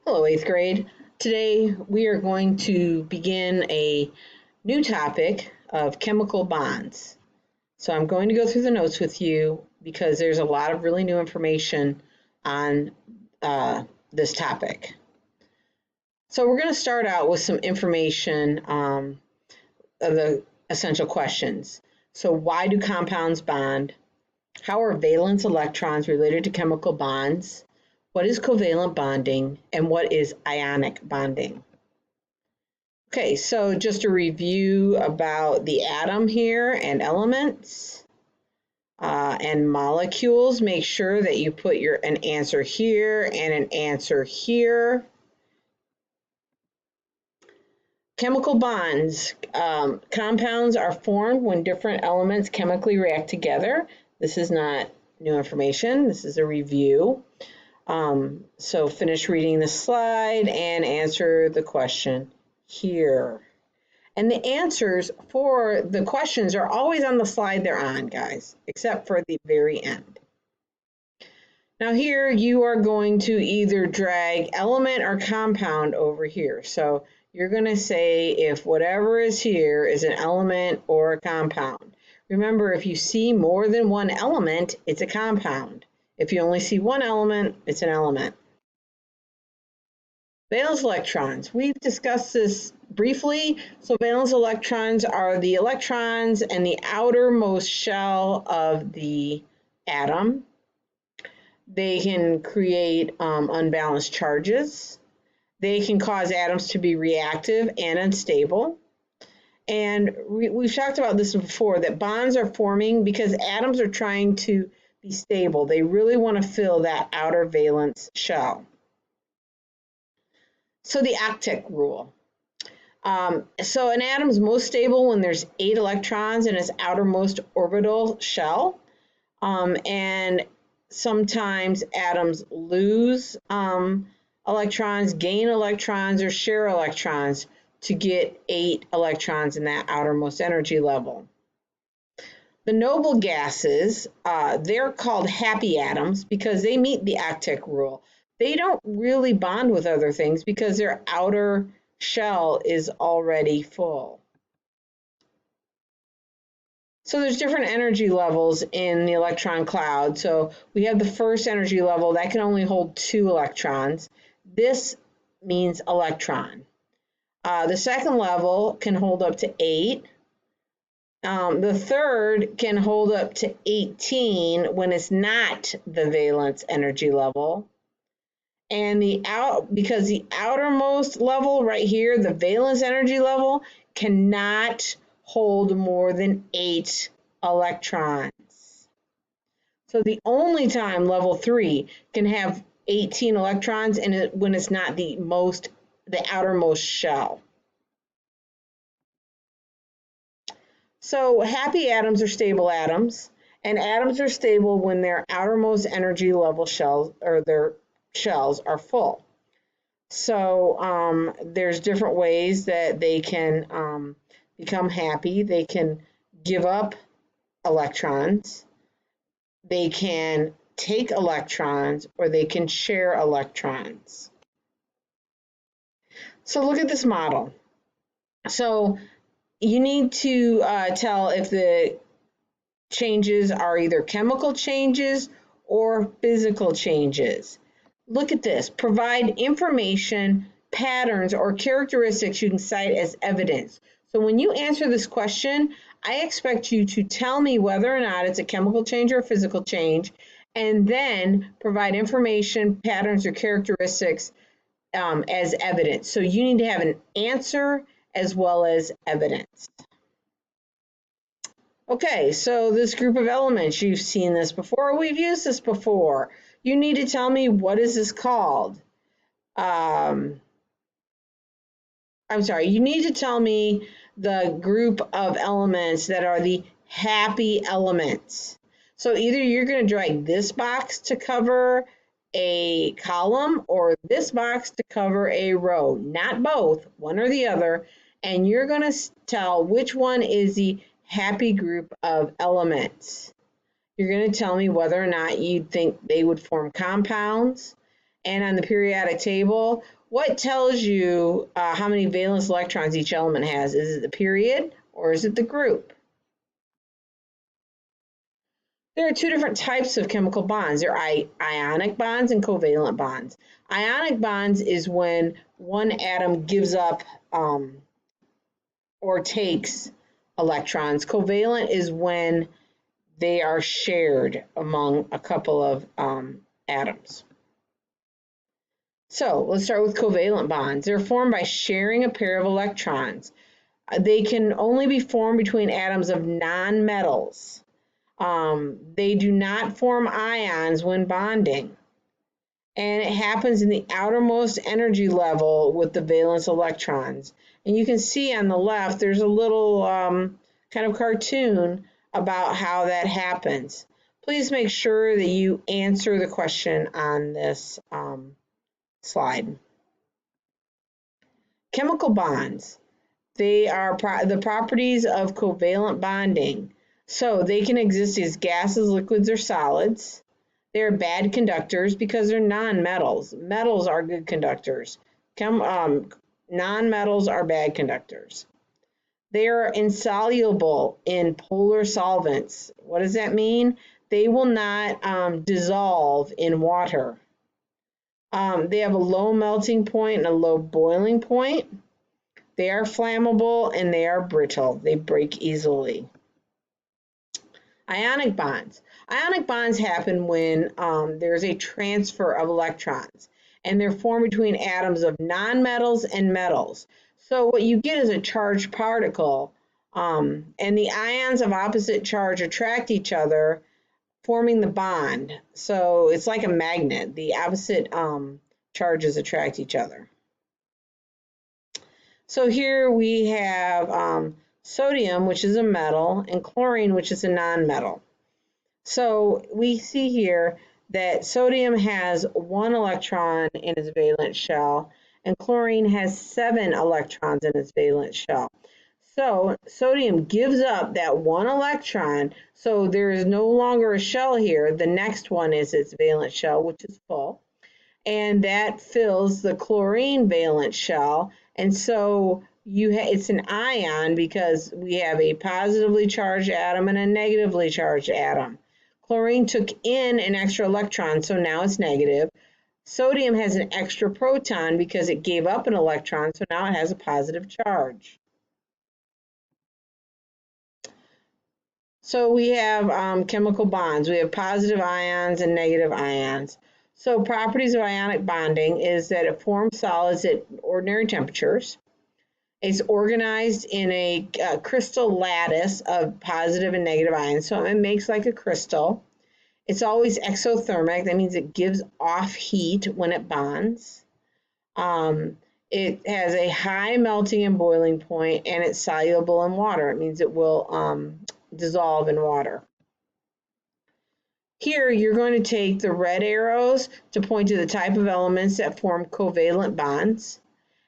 Hello, 8th grade. Today we are going to begin a new topic of chemical bonds. So I'm going to go through the notes with you because there's a lot of really new information on this topic. So we're going to start out with some information of the essential questions. So why do compounds bond? How are valence electrons related to chemical bonds? What is covalent bonding, and what is ionic bonding? Okay, so just a review about the atom here and elements and molecules. Make sure that you put an answer here and an answer here. Chemical bonds. Compounds are formed when different elements chemically react together. This is not new information. This is a review. So finish reading the slide and answer the question here. And the answers for the questions are always on the slide they're on, guys, except for the very end. Now here you are going to either drag element or compound over here. So you're going to say if whatever is here is an element or a compound. Remember, if you see more than one element, it's a compound. If you only see one element, it's an element. Valence electrons. We've discussed this briefly. So valence electrons are the electrons and the outermost shell of the atom. They can create unbalanced charges. They can cause atoms to be reactive and unstable. And we've talked about this before, that bonds are forming because atoms are trying to be stable. They really want to fill that outer valence shell. So the octet rule. So an atom's most stable when there's 8 electrons in its outermost orbital shell. And sometimes atoms lose electrons, gain electrons, or share electrons to get 8 electrons in that outermost energy level. The noble gases, they're called happy atoms because they meet the octet rule. They don't really bond with other things because their outer shell is already full. So there's different energy levels in the electron cloud. So we have the first energy level that can only hold 2 electrons. This means electron. The second level can hold up to 8. The third can hold up to 18 when it's not the valence energy level. And because the outermost level right here, the valence energy level, cannot hold more than 8 electrons. So the only time level 3 can have 18 electrons when it's not the outermost shell. So happy atoms are stable atoms, and atoms are stable when their outermost energy level shells or their shells are full. So there's different ways that they can become happy. They can give up electrons, they can take electrons, or they can share electrons. So look at this model. So you need to tell if the changes are either chemical changes or physical changes. Look at this. Provide information, patterns, or characteristics you can cite as evidence. So when you answer this question, I expect you to tell me whether or not it's a chemical change or a physical change, and then provide information, patterns, or characteristics as evidence. So you need to have an answer as well as evidence. Okay, so this group of elements, you've seen this before, we've used this before. You need to tell me, what is this called? I'm sorry, you need to tell me the group of elements that are the happy elements. So either you're going to drag this box to cover a column or this box to cover a row, not both, one or the other, and you're going to tell which one is the happy group of elements. You're going to tell me whether or not you think they would form compounds, And on the periodic table, what tells you how many valence electrons each element has? Is it the period or is it the group? There are two different types of chemical bonds. There are ionic bonds and covalent bonds. Ionic bonds is when one atom gives up or takes electrons. Covalent is when they are shared among a couple of atoms. So let's start with covalent bonds. They're formed by sharing a pair of electrons. They can only be formed between atoms of nonmetals. They do not form ions when bonding. And it happens in the outermost energy level with the valence electrons. And you can see on the left, there's a little kind of cartoon about how that happens. Please make sure that you answer the question on this slide. Chemical bonds. They are the properties of covalent bonding. So they can exist as gases, liquids, or solids. They're bad conductors because they're non-metals. Metals are good conductors. Non-metals are bad conductors. They are insoluble in polar solvents. What does that mean? They will not dissolve in water. They have a low melting point and a low boiling point. They are flammable and they are brittle. They break easily. Ionic bonds. Ionic bonds happen when there's a transfer of electrons, and they're formed between atoms of nonmetals and metals. So what you get is a charged particle, and the ions of opposite charge attract each other, forming the bond. So it's like a magnet. The opposite charges attract each other. So here we have sodium, which is a metal, and chlorine, which is a nonmetal. So we see here that sodium has 1 electron in its valence shell, and chlorine has 7 electrons in its valence shell. So sodium gives up that 1 electron, so there is no longer a shell here. The next one is its valence shell, which is full, and that fills the chlorine valence shell. And so it's an ion because we have a positively charged atom and a negatively charged atom. Chlorine took in an extra electron, so now it's negative. Sodium has an extra proton because it gave up an electron, so now it has a positive charge. So we have chemical bonds. We have positive ions and negative ions. So properties of ionic bonding is that it forms solids at ordinary temperatures. It's organized in a crystal lattice of positive and negative ions, so it makes like a crystal. It's always exothermic. That means it gives off heat when it bonds. It has a high melting and boiling point, and it's soluble in water. It means it will dissolve in water. Here, you're going to take the red arrows to point to the type of elements that form covalent bonds,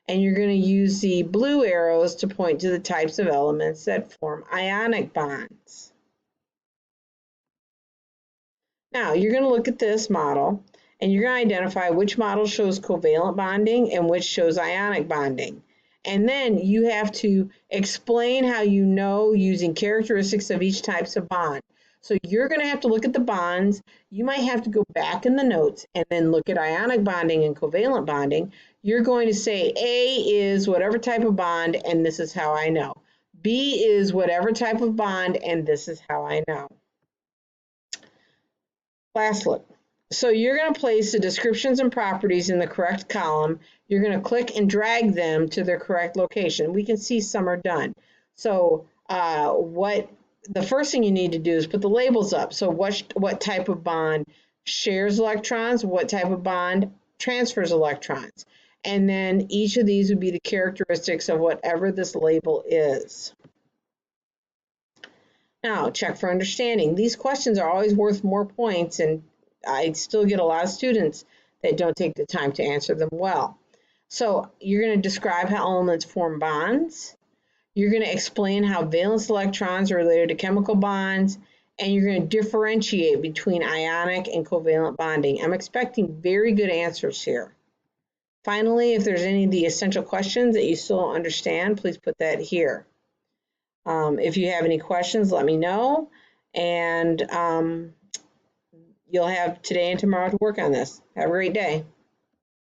and you're going to use the blue arrows to point to the types of elements that form ionic bonds. Now, you're going to look at this model, and you're going to identify which model shows covalent bonding and which shows ionic bonding. And then you have to explain how you know using characteristics of each type of bond. So you're going to have to look at the bonds. You might have to go back in the notes and then look at ionic bonding and covalent bonding. You're going to say A is whatever type of bond, and this is how I know. B is whatever type of bond, and this is how I know. Last look. So you're going to place the descriptions and properties in the correct column. You're going to click and drag them to their correct location. We can see some are done. So the first thing you need to do is put the labels up. So what type of bond shares electrons, what type of bond transfers electrons. And then each of these would be the characteristics of whatever this label is. Now, check for understanding. These questions are always worth more points, and I still get a lot of students that don't take the time to answer them well. So you're going to describe how elements form bonds. You're going to explain how valence electrons are related to chemical bonds, and you're going to differentiate between ionic and covalent bonding. I'm expecting very good answers here. Finally, if there's any of the essential questions that you still don't understand, please put that here. If you have any questions, let me know, and you'll have today and tomorrow to work on this. Have a great day.